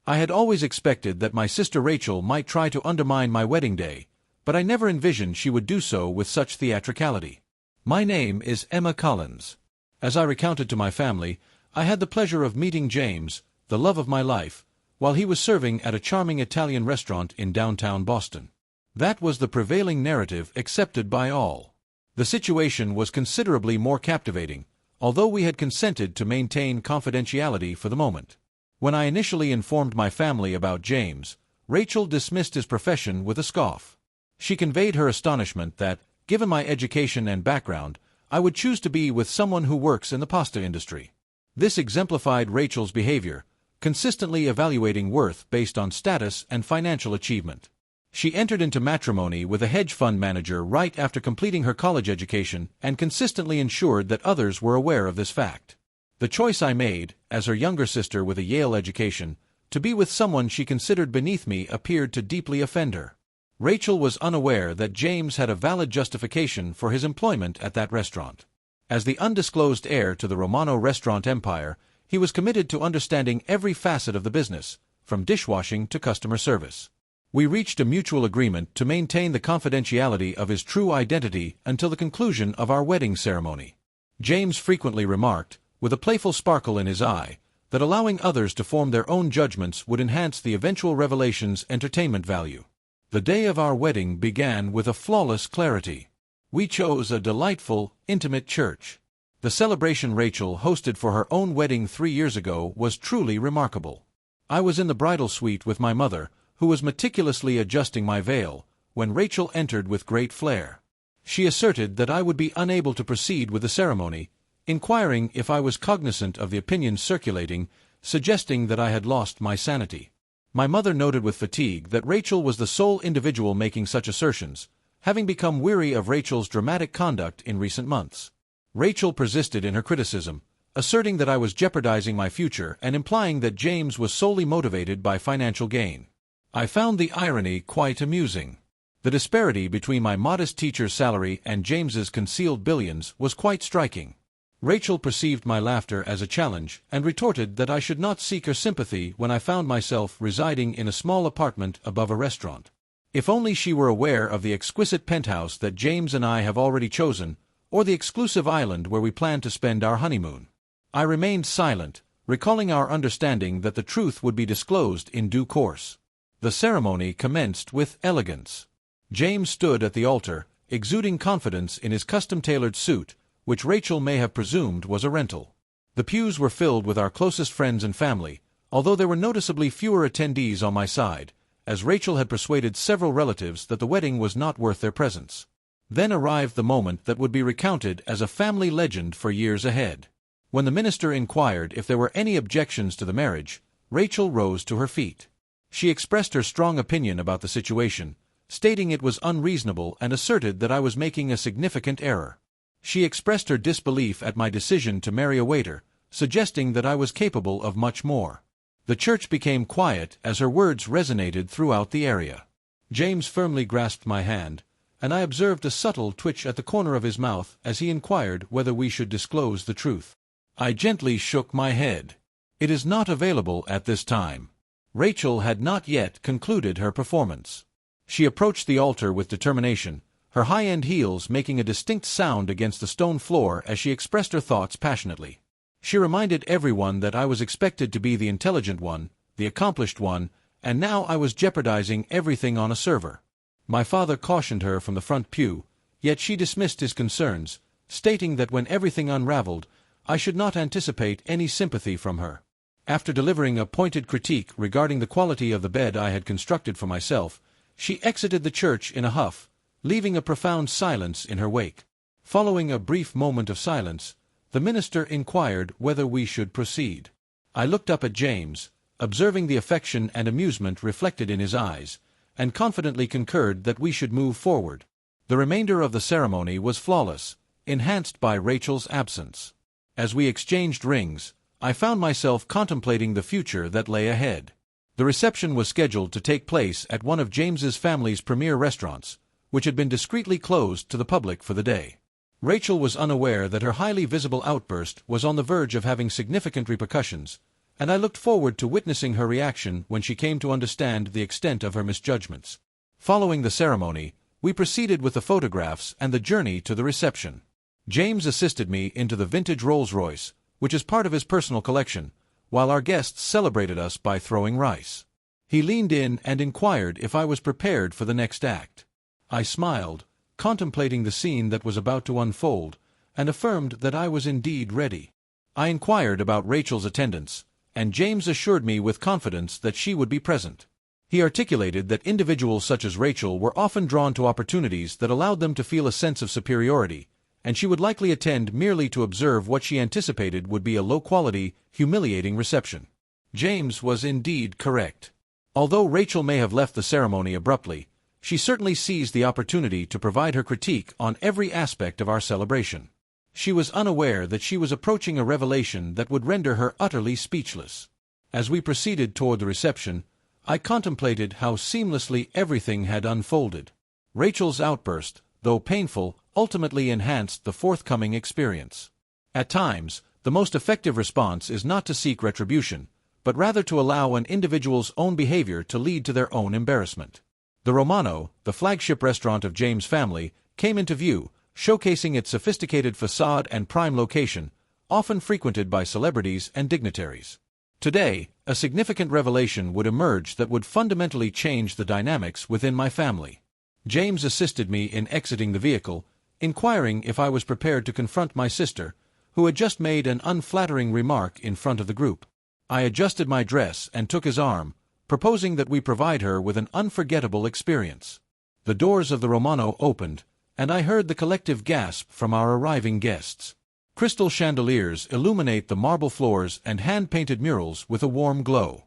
I had always expected that my sister Rachel might try to undermine my wedding day, but I never envisioned she would do so with such theatricality. My name is Emma Collins. As I recounted to my family, I had the pleasure of meeting James, the love of my life, while he was serving at a charming Italian restaurant in downtown Boston. That was the prevailing narrative accepted by all. The situation was considerably more captivating, although we had consented to maintain confidentiality for the moment. When I initially informed my family about James, Rachel dismissed his profession with a scoff. She conveyed her astonishment that, given my education and background, I would choose to be with someone who works in the pasta industry. This exemplified Rachel's behavior, consistently evaluating worth based on status and financial achievement. She entered into matrimony with a hedge fund manager right after completing her college education and consistently ensured that others were aware of this fact. The choice I made, as her younger sister with a Yale education, to be with someone she considered beneath me appeared to deeply offend her. Rachel was unaware that James had a valid justification for his employment at that restaurant. As the undisclosed heir to the Romano restaurant empire, he was committed to understanding every facet of the business, from dishwashing to customer service. We reached a mutual agreement to maintain the confidentiality of his true identity until the conclusion of our wedding ceremony. James frequently remarked, with a playful sparkle in his eye, that allowing others to form their own judgments would enhance the eventual revelation's entertainment value. The day of our wedding began with a flawless clarity. We chose a delightful, intimate church. The celebration Rachel hosted for her own wedding 3 years ago was truly remarkable. I was in the bridal suite with my mother, who was meticulously adjusting my veil, when Rachel entered with great flair. She asserted that I would be unable to proceed with the ceremony, inquiring if I was cognizant of the opinions circulating, suggesting that I had lost my sanity. My mother noted with fatigue that Rachel was the sole individual making such assertions, having become weary of Rachel's dramatic conduct in recent months. Rachel persisted in her criticism, asserting that I was jeopardizing my future and implying that James was solely motivated by financial gain. I found the irony quite amusing. The disparity between my modest teacher's salary and James's concealed billions was quite striking. Rachel perceived my laughter as a challenge and retorted that I should not seek her sympathy when I found myself residing in a small apartment above a restaurant. If only she were aware of the exquisite penthouse that James and I have already chosen, or the exclusive island where we plan to spend our honeymoon. I remained silent, recalling our understanding that the truth would be disclosed in due course. The ceremony commenced with elegance. James stood at the altar, exuding confidence in his custom-tailored suit, which Rachel may have presumed was a rental. The pews were filled with our closest friends and family, although there were noticeably fewer attendees on my side, as Rachel had persuaded several relatives that the wedding was not worth their presence. Then arrived the moment that would be recounted as a family legend for years ahead. When the minister inquired if there were any objections to the marriage, Rachel rose to her feet. She expressed her strong opinion about the situation, stating it was unreasonable and asserted that I was making a significant error. She expressed her disbelief at my decision to marry a waiter, suggesting that I was capable of much more. The church became quiet as her words resonated throughout the area. James firmly grasped my hand, and I observed a subtle twitch at the corner of his mouth as he inquired whether we should disclose the truth. I gently shook my head. It is not available at this time. Rachel had not yet concluded her performance. She approached the altar with determination, her high-end heels making a distinct sound against the stone floor as she expressed her thoughts passionately. She reminded everyone that I was expected to be the intelligent one, the accomplished one, and now I was jeopardizing everything on a server. My father cautioned her from the front pew, yet she dismissed his concerns, stating that when everything unraveled, I should not anticipate any sympathy from her. After delivering a pointed critique regarding the quality of the bed I had constructed for myself, she exited the church in a huff, leaving a profound silence in her wake. Following a brief moment of silence, the minister inquired whether we should proceed. I looked up at James, observing the affection and amusement reflected in his eyes, and confidently concurred that we should move forward. The remainder of the ceremony was flawless, enhanced by Rachel's absence. As we exchanged rings, I found myself contemplating the future that lay ahead. The reception was scheduled to take place at one of James's family's premier restaurants, which had been discreetly closed to the public for the day. Rachel was unaware that her highly visible outburst was on the verge of having significant repercussions, and I looked forward to witnessing her reaction when she came to understand the extent of her misjudgments. Following the ceremony, we proceeded with the photographs and the journey to the reception. James assisted me into the vintage Rolls-Royce, which is part of his personal collection, while our guests celebrated us by throwing rice. He leaned in and inquired if I was prepared for the next act. I smiled, contemplating the scene that was about to unfold, and affirmed that I was indeed ready. I inquired about Rachel's attendance, and James assured me with confidence that she would be present. He articulated that individuals such as Rachel were often drawn to opportunities that allowed them to feel a sense of superiority, and she would likely attend merely to observe what she anticipated would be a low-quality, humiliating reception. James was indeed correct. Although Rachel may have left the ceremony abruptly, she certainly seized the opportunity to provide her critique on every aspect of our celebration. She was unaware that she was approaching a revelation that would render her utterly speechless. As we proceeded toward the reception, I contemplated how seamlessly everything had unfolded. Rachel's outburst, though painful, ultimately enhanced the forthcoming experience. At times, the most effective response is not to seek retribution, but rather to allow an individual's own behavior to lead to their own embarrassment. The Romano, the flagship restaurant of James' family, came into view, showcasing its sophisticated facade and prime location, often frequented by celebrities and dignitaries. Today, a significant revelation would emerge that would fundamentally change the dynamics within my family. James assisted me in exiting the vehicle, inquiring if I was prepared to confront my sister, who had just made an unflattering remark in front of the group. I adjusted my dress and took his arm, proposing that we provide her with an unforgettable experience. The doors of the Romano opened, and I heard the collective gasp from our arriving guests. Crystal chandeliers illuminate the marble floors and hand-painted murals with a warm glow.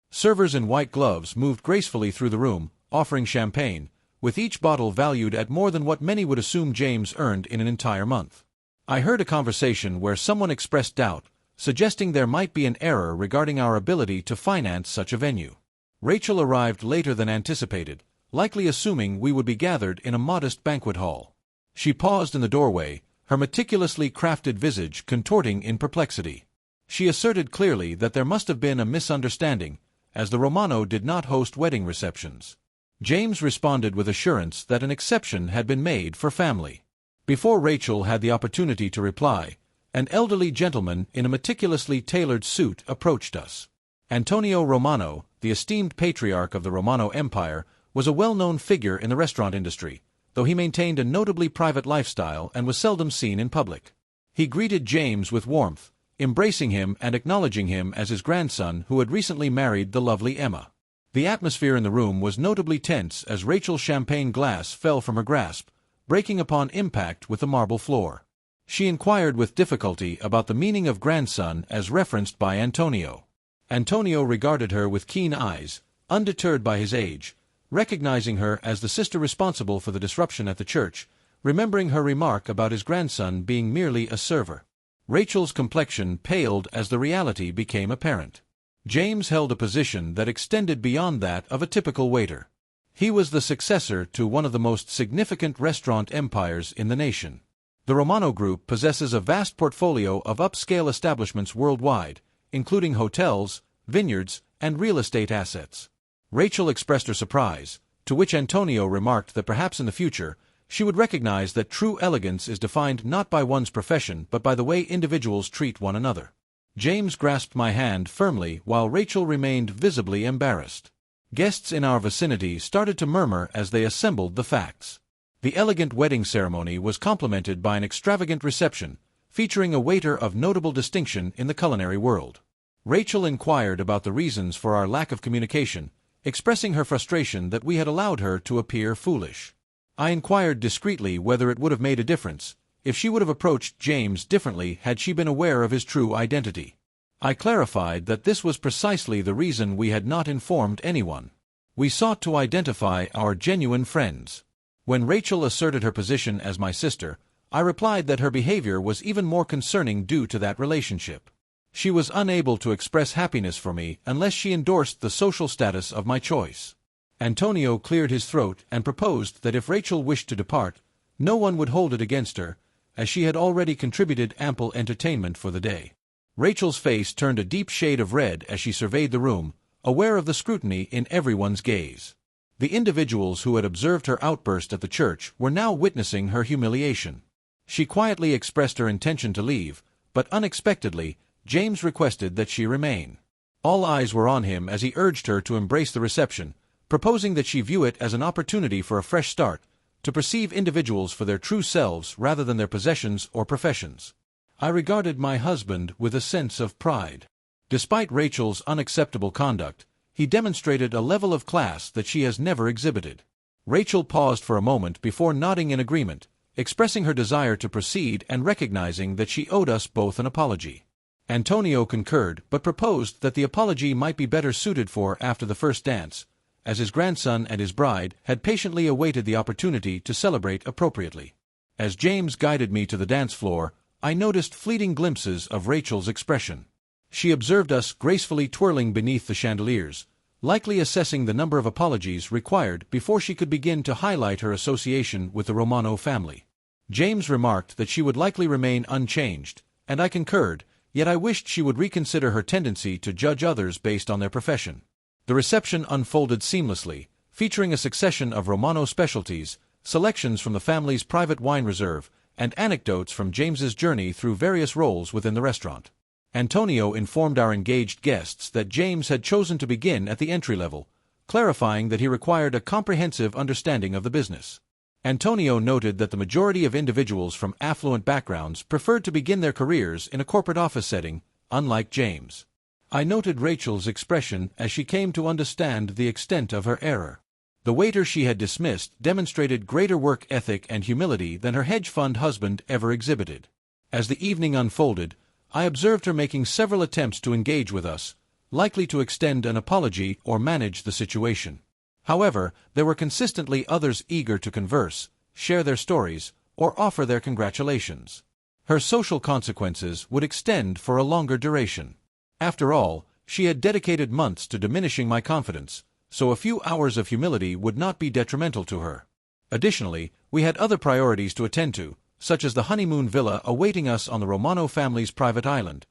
Servers in white gloves moved gracefully through the room, offering champagne, with each bottle valued at more than what many would assume James earned in an entire month. I heard a conversation where someone expressed doubt, suggesting there might be an error regarding our ability to finance such a venue. Rachel arrived later than anticipated, likely assuming we would be gathered in a modest banquet hall. She paused in the doorway, her meticulously crafted visage contorting in perplexity. She asserted clearly that there must have been a misunderstanding, as the Romano did not host wedding receptions. James responded with assurance that an exception had been made for family. Before Rachel had the opportunity to reply, an elderly gentleman in a meticulously tailored suit approached us. Antonio Romano, the esteemed patriarch of the Romano Empire, was a well-known figure in the restaurant industry, though he maintained a notably private lifestyle and was seldom seen in public. He greeted James with warmth, embracing him and acknowledging him as his grandson who had recently married the lovely Emma. The atmosphere in the room was notably tense as Rachel's champagne glass fell from her grasp, breaking upon impact with the marble floor. She inquired with difficulty about the meaning of grandson as referenced by Antonio. Antonio regarded her with keen eyes, undeterred by his age, recognizing her as the sister responsible for the disruption at the church, remembering her remark about his grandson being merely a server. Rachel's complexion paled as the reality became apparent. James held a position that extended beyond that of a typical waiter. He was the successor to one of the most significant restaurant empires in the nation. The Romano Group possesses a vast portfolio of upscale establishments worldwide, including hotels, vineyards, and real estate assets. Rachel expressed her surprise, to which Antonio remarked that perhaps in the future, she would recognize that true elegance is defined not by one's profession but by the way individuals treat one another. James grasped my hand firmly while Rachel remained visibly embarrassed. Guests in our vicinity started to murmur as they assembled the facts. The elegant wedding ceremony was complemented by an extravagant reception, featuring a waiter of notable distinction in the culinary world. Rachel inquired about the reasons for our lack of communication, expressing her frustration that we had allowed her to appear foolish. I inquired discreetly whether it would have made a difference if she would have approached James differently had she been aware of his true identity. I clarified that this was precisely the reason we had not informed anyone. We sought to identify our genuine friends. When Rachel asserted her position as my sister, I replied that her behavior was even more concerning due to that relationship. She was unable to express happiness for me unless she endorsed the social status of my choice. Antonio cleared his throat and proposed that if Rachel wished to depart, no one would hold it against her, as she had already contributed ample entertainment for the day. Rachel's face turned a deep shade of red as she surveyed the room, aware of the scrutiny in everyone's gaze. The individuals who had observed her outburst at the church were now witnessing her humiliation. She quietly expressed her intention to leave, but unexpectedly, James requested that she remain. All eyes were on him as he urged her to embrace the reception, proposing that she view it as an opportunity for a fresh start, to perceive individuals for their true selves rather than their possessions or professions. I regarded my husband with a sense of pride. Despite Rachel's unacceptable conduct, he demonstrated a level of class that she has never exhibited. Rachel paused for a moment before nodding in agreement, expressing her desire to proceed and recognizing that she owed us both an apology. Antonio concurred, but proposed that the apology might be better suited for after the first dance, as his grandson and his bride had patiently awaited the opportunity to celebrate appropriately. As James guided me to the dance floor, I noticed fleeting glimpses of Rachel's expression. She observed us gracefully twirling beneath the chandeliers, likely assessing the number of apologies required before she could begin to highlight her association with the Romano family. James remarked that she would likely remain unchanged, and I concurred, yet I wished she would reconsider her tendency to judge others based on their profession. The reception unfolded seamlessly, featuring a succession of Romano specialties, selections from the family's private wine reserve, and anecdotes from James's journey through various roles within the restaurant. Antonio informed our engaged guests that James had chosen to begin at the entry level, clarifying that he required a comprehensive understanding of the business. Antonio noted that the majority of individuals from affluent backgrounds preferred to begin their careers in a corporate office setting, unlike James. I noted Rachel's expression as she came to understand the extent of her error. The waiter she had dismissed demonstrated greater work ethic and humility than her hedge fund husband ever exhibited. As the evening unfolded, I observed her making several attempts to engage with us, likely to extend an apology or manage the situation. However, there were consistently others eager to converse, share their stories, or offer their congratulations. Her social consequences would extend for a longer duration. After all, she had dedicated months to diminishing my confidence, so a few hours of humility would not be detrimental to her. Additionally, we had other priorities to attend to, such as the honeymoon villa awaiting us on the Romano family's private island.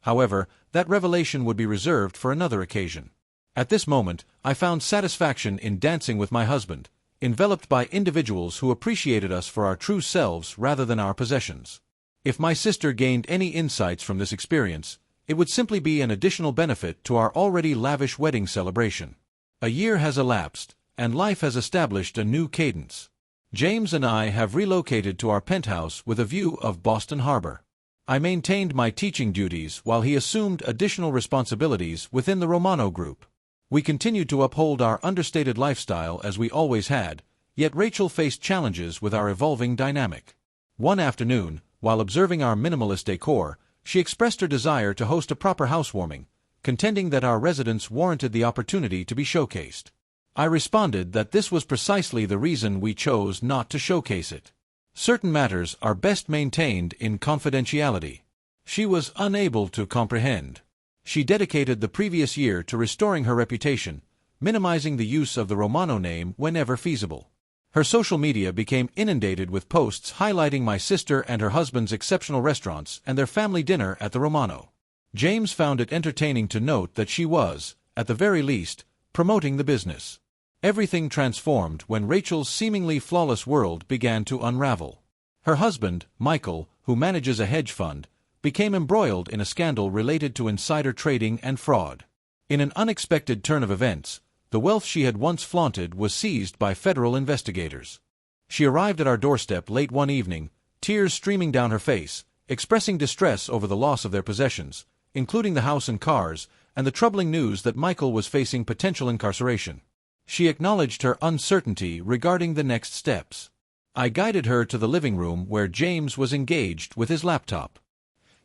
However, that revelation would be reserved for another occasion. At this moment, I found satisfaction in dancing with my husband, enveloped by individuals who appreciated us for our true selves rather than our possessions. If my sister gained any insights from this experience, it would simply be an additional benefit to our already lavish wedding celebration. A year has elapsed, and life has established a new cadence. James and I have relocated to our penthouse with a view of Boston Harbor. I maintained my teaching duties while he assumed additional responsibilities within the Romano group. We continued to uphold our understated lifestyle as we always had, yet Rachel faced challenges with our evolving dynamic. One afternoon, while observing our minimalist decor, she expressed her desire to host a proper housewarming, contending that our residence warranted the opportunity to be showcased. I responded that this was precisely the reason we chose not to showcase it. Certain matters are best maintained in confidentiality. She was unable to comprehend. She dedicated the previous year to restoring her reputation, minimizing the use of the Romano name whenever feasible. Her social media became inundated with posts highlighting my sister and her husband's exceptional restaurants and their family dinner at the Romano. James found it entertaining to note that she was, at the very least, promoting the business. Everything transformed when Rachel's seemingly flawless world began to unravel. Her husband, Michael, who manages a hedge fund, became embroiled in a scandal related to insider trading and fraud. In an unexpected turn of events, the wealth she had once flaunted was seized by federal investigators. She arrived at our doorstep late one evening, tears streaming down her face, expressing distress over the loss of their possessions, including the house and cars, and the troubling news that Michael was facing potential incarceration. She acknowledged her uncertainty regarding the next steps. I guided her to the living room where James was engaged with his laptop.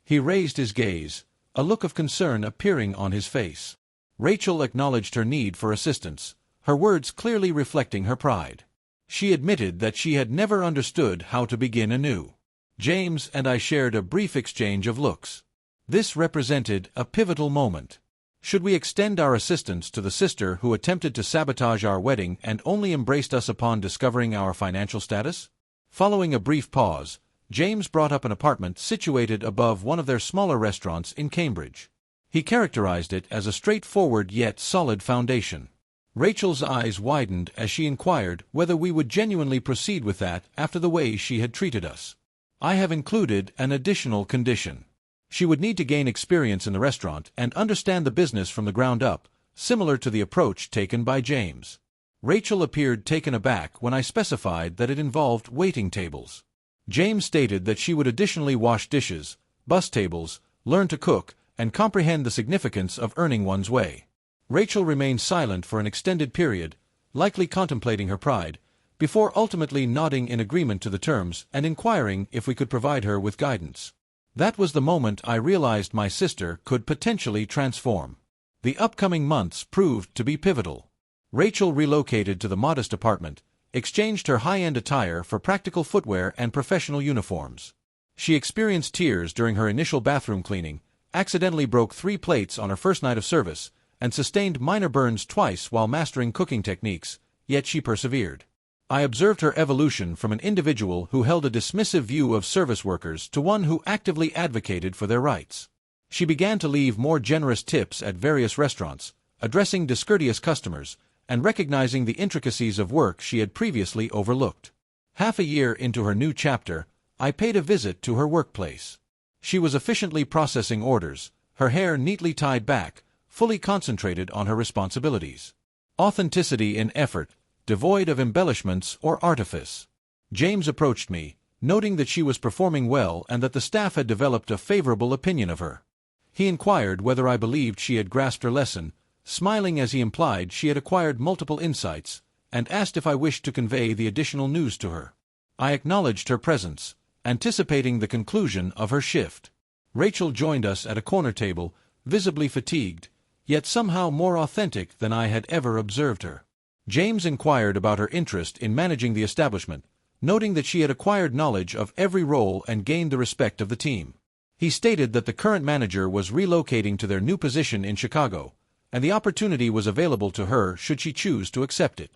He raised his gaze, a look of concern appearing on his face. Rachel acknowledged her need for assistance, her words clearly reflecting her pride. She admitted that she had never understood how to begin anew. James and I shared a brief exchange of looks. This represented a pivotal moment. Should we extend our assistance to the sister who attempted to sabotage our wedding and only embraced us upon discovering our financial status? Following a brief pause, James brought up an apartment situated above one of their smaller restaurants in Cambridge. He characterized it as a straightforward yet solid foundation. Rachel's eyes widened as she inquired whether we would genuinely proceed with that after the way she had treated us. I have included an additional condition. She would need to gain experience in the restaurant and understand the business from the ground up, similar to the approach taken by James. Rachel appeared taken aback when I specified that it involved waiting tables. James stated that she would additionally wash dishes, bus tables, learn to cook, and comprehend the significance of earning one's way. Rachel remained silent for an extended period, likely contemplating her pride, before ultimately nodding in agreement to the terms and inquiring if we could provide her with guidance. That was the moment I realized my sister could potentially transform. The upcoming months proved to be pivotal. Rachel relocated to the modest apartment, exchanged her high-end attire for practical footwear and professional uniforms. She experienced tears during her initial bathroom cleaning, accidentally broke 3 plates on her first night of service, and sustained minor burns twice while mastering cooking techniques, yet she persevered. I observed her evolution from an individual who held a dismissive view of service workers to one who actively advocated for their rights. She began to leave more generous tips at various restaurants, addressing discourteous customers, and recognizing the intricacies of work she had previously overlooked. Half a year into her new chapter, I paid a visit to her workplace. She was efficiently processing orders, her hair neatly tied back, fully concentrated on her responsibilities. Authenticity in effort, devoid of embellishments or artifice. James approached me, noting that she was performing well and that the staff had developed a favorable opinion of her. He inquired whether I believed she had grasped her lesson, smiling as he implied she had acquired multiple insights, and asked if I wished to convey the additional news to her. I acknowledged her presence, anticipating the conclusion of her shift. Rachel joined us at a corner table, visibly fatigued, yet somehow more authentic than I had ever observed her. James inquired about her interest in managing the establishment, noting that she had acquired knowledge of every role and gained the respect of the team. He stated that the current manager was relocating to their new position in Chicago, and the opportunity was available to her should she choose to accept it.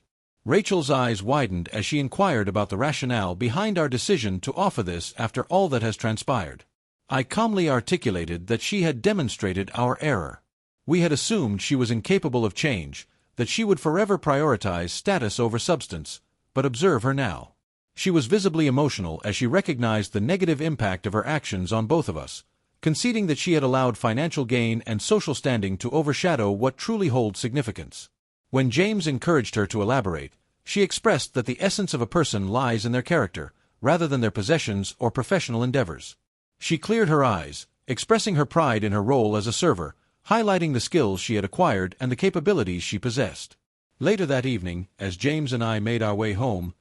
Rachel's eyes widened as she inquired about the rationale behind our decision to offer this after all that has transpired. I calmly articulated that she had demonstrated our error. We had assumed she was incapable of change, that she would forever prioritize status over substance, but observe her now. She was visibly emotional as she recognized the negative impact of her actions on both of us, conceding that she had allowed financial gain and social standing to overshadow what truly holds significance. When James encouraged her to elaborate, she expressed that the essence of a person lies in their character, rather than their possessions or professional endeavors. She cleared her eyes, expressing her pride in her role as a server, highlighting the skills she had acquired and the capabilities she possessed. Later that evening, as James and I made our way home,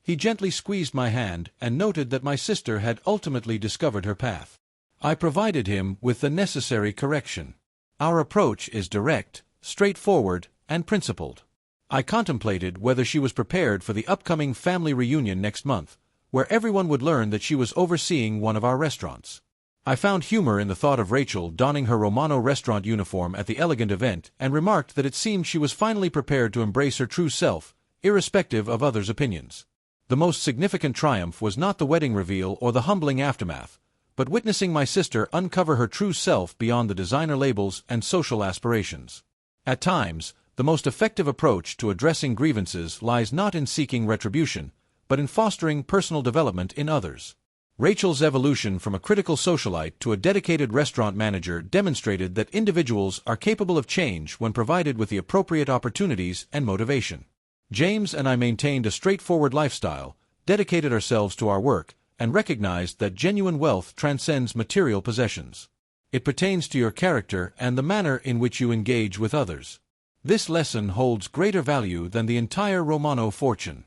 he gently squeezed my hand and noted that my sister had ultimately discovered her path. I provided him with the necessary correction. Our approach is direct, straightforward, and principled. I contemplated whether she was prepared for the upcoming family reunion next month, where everyone would learn that she was overseeing one of our restaurants. I found humor in the thought of Rachel donning her Romano restaurant uniform at the elegant event and remarked that it seemed she was finally prepared to embrace her true self, irrespective of others' opinions. The most significant triumph was not the wedding reveal or the humbling aftermath, but witnessing my sister uncover her true self beyond the designer labels and social aspirations. At times, the most effective approach to addressing grievances lies not in seeking retribution, but in fostering personal development in others. Rachel's evolution from a critical socialite to a dedicated restaurant manager demonstrated that individuals are capable of change when provided with the appropriate opportunities and motivation. James and I maintained a straightforward lifestyle, dedicated ourselves to our work, and recognized that genuine wealth transcends material possessions. It pertains to your character and the manner in which you engage with others. This lesson holds greater value than the entire Romano fortune.